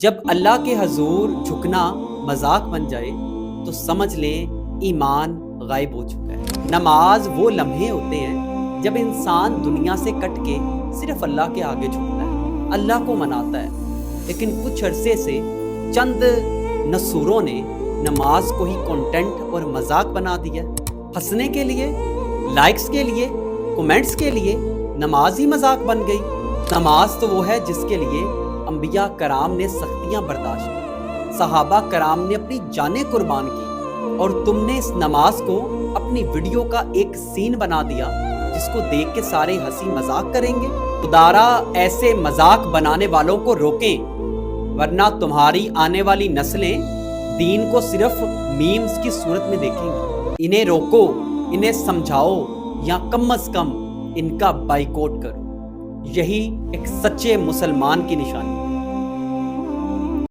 جب اللہ کے حضور جھکنا مذاق بن جائے تو سمجھ لیں ایمان غائب ہو چکا ہے۔ نماز وہ لمحے ہوتے ہیں جب انسان دنیا سے کٹ کے صرف اللہ کے آگے جھکتا ہے، اللہ کو مناتا ہے۔ لیکن کچھ عرصے سے چند نصوروں نے نماز کو ہی کنٹینٹ اور مذاق بنا دیا۔ ہنسنے کے لیے، لائکس کے لیے، کومنٹس کے لیے نماز ہی مذاق بن گئی۔ نماز تو وہ ہے جس کے لیے انبیاء کرام نے سختیاں برداشت کی، صحابہ کرام نے اپنی جانیں قربان کی، اور تم نے اس نماز کو اپنی ویڈیو کا ایک سین بنا دیا جس کو دیکھ کے سارے ہنسی مذاق کریں گے۔ خدارا ایسے مذاق بنانے والوں کو روکیں، ورنہ تمہاری آنے والی نسلیں دین کو صرف میمز کی صورت میں دیکھیں گی۔ انہیں روکو، انہیں سمجھاؤ، یا کم از کم ان کا بائیکاٹ کرو۔ یہی ایک سچے مسلمان کی نشانی ہے۔